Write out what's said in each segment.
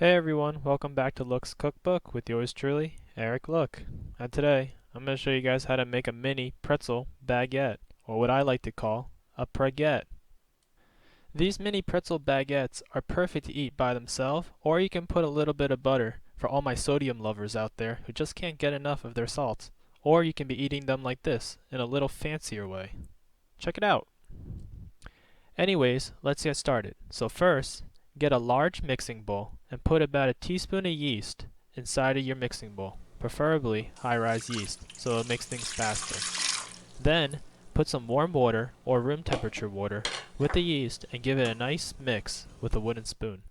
Hey everyone, welcome back to Look's Cookbook with yours truly, Eric Look. And today, I'm going to show you guys how to make a mini pretzel baguette, or what I like to call a preguette. These mini pretzel baguettes are perfect to eat by themselves, or you can put a little bit of butter for all my sodium lovers out there who just can't get enough of their salt. Or you can be eating them like this, in a little fancier way. Check it out! Anyways, let's get started. So first, get a large mixing bowl and put about a teaspoon of yeast inside of your mixing bowl, preferably high-rise yeast, so it'll mix things faster. Then, put some warm water or room temperature water with the yeast and give it a nice mix with a wooden spoon.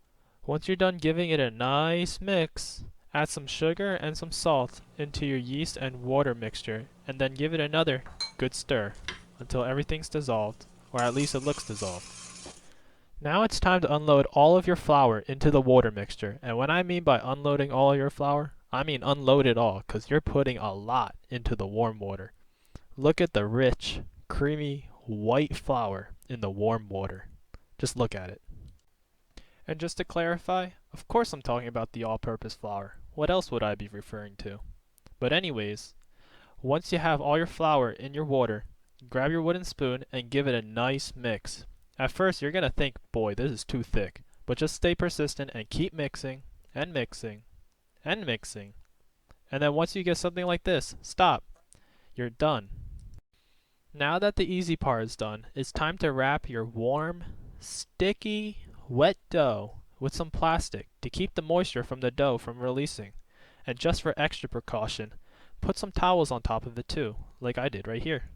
Once you're done giving it a nice mix, add some sugar and some salt into your yeast and water mixture and then give it another good stir until everything's dissolved, or at least it looks dissolved. Now it's time to unload all of your flour into the water mixture, and when I mean by unloading all of your flour, I mean unload it all, because you're putting a lot into the warm water. Look at the rich, creamy, white flour in the warm water. Just look at it. And just to clarify, of course I'm talking about the all-purpose flour. What else would I be referring to? But anyways, once you have all your flour in your water, grab your wooden spoon and give it a nice mix. At first, you're going to think, boy, this is too thick. But just stay persistent and keep mixing, and mixing, and mixing. And then once you get something like this, stop. You're done. Now that the easy part is done, it's time to wrap your warm, sticky, wet dough with some plastic to keep the moisture from the dough from releasing. And just for extra precaution, put some towels on top of it too, like I did right here.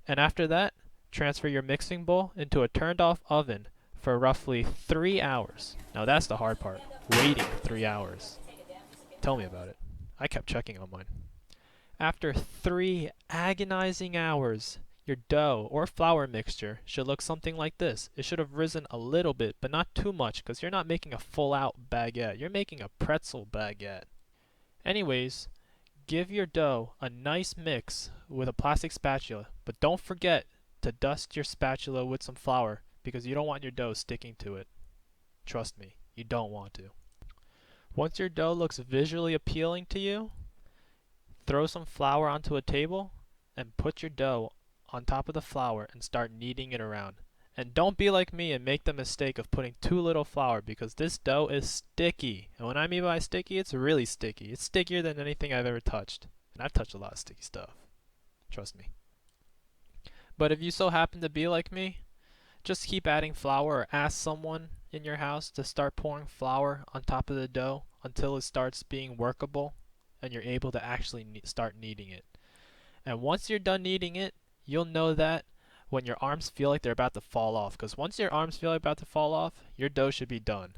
And after that, transfer your mixing bowl into a turned off oven for roughly 3 hours. Now that's the hard part, waiting 3 hours. Tell me about it. I kept checking on mine. After 3 agonizing hours, your dough or flour mixture should look something like this. It should have risen a little bit, but not too much, because you're not making a full out baguette. You're making a pretzel baguette. Anyways, give your dough a nice mix with a plastic spatula, but don't forget to dust your spatula with some flour because you don't want your dough sticking to it. Trust me, you don't want to. Once your dough looks visually appealing to you, throw some flour onto a table and put your dough on top of the flour and start kneading it around. And don't be like me and make the mistake of putting too little flour because this dough is sticky. And when I mean by sticky, it's really sticky. It's stickier than anything I've ever touched. And I've touched a lot of sticky stuff. Trust me. But if you so happen to be like me, just keep adding flour or ask someone in your house to start pouring flour on top of the dough until it starts being workable and you're able to actually start kneading it. And once you're done kneading it, you'll know that when your arms feel like they're about to fall off. Because once your arms feel like about to fall off, your dough should be done.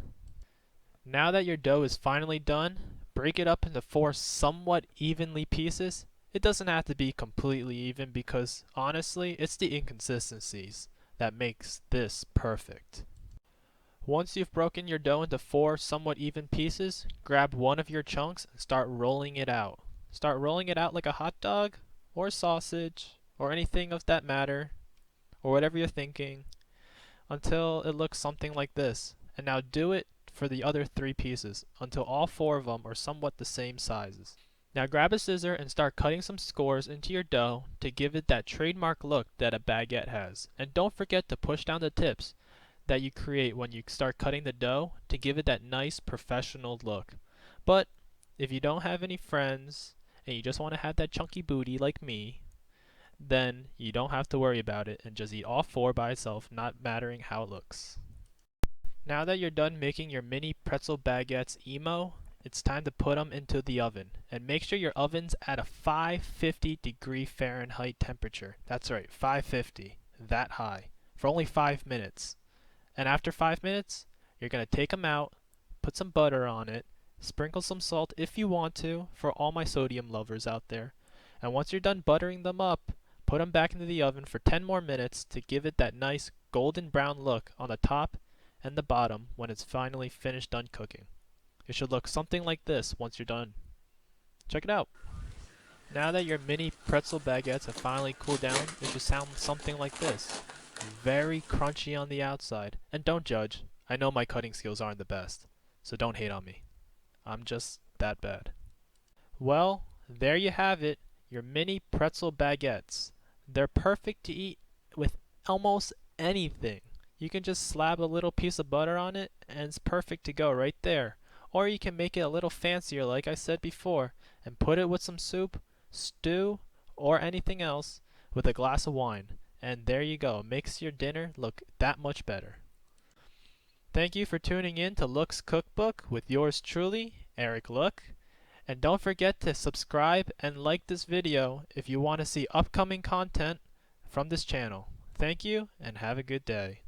Now that your dough is finally done, break it up into 4 somewhat evenly pieces. It doesn't have to be completely even because, honestly, it's the inconsistencies that makes this perfect. Once you've broken your dough into 4 somewhat even pieces, grab one of your chunks and start rolling it out. Start rolling it out like a hot dog, or sausage, or anything of that matter, or whatever you're thinking, until it looks something like this. And now do it for the other 3 pieces, until all 4 of them are somewhat the same sizes. Now grab a scissor and start cutting some scores into your dough to give it that trademark look that a baguette has. And don't forget to push down the tips that you create when you start cutting the dough to give it that nice professional look. But if you don't have any friends and you just want to have that chunky booty like me, then you don't have to worry about it and just eat all 4 by itself, not mattering how it looks. Now that you're done making your mini pretzel baguettes emo, it's time to put them into the oven. And make sure your oven's at a 550 degree Fahrenheit temperature. That's right, 550. That high. For only 5 minutes. And after 5 minutes, you're going to take them out, put some butter on it, sprinkle some salt if you want to, for all my sodium lovers out there. And once you're done buttering them up, put them back into the oven for 10 more minutes to give it that nice golden brown look on the top and the bottom when it's finally finished done cooking. It should look something like this once you're done. Check it out. Now that your mini pretzel baguettes have finally cooled down, it should sound something like this. Very crunchy on the outside. And don't judge. I know my cutting skills aren't the best. so don't hate on me. I'm just that bad. Well, there you have it, your mini pretzel baguettes. They're perfect to eat with almost anything. You can just slap a little piece of butter on it and it's perfect to go right there. Or you can make it a little fancier like I said before and put it with some soup, stew, or anything else with a glass of wine. And there you go, makes your dinner look that much better. Thank you for tuning in to Look's Cookbook with yours truly, Eric Look. And don't forget to subscribe and like this video if you want to see upcoming content from this channel. Thank you and have a good day.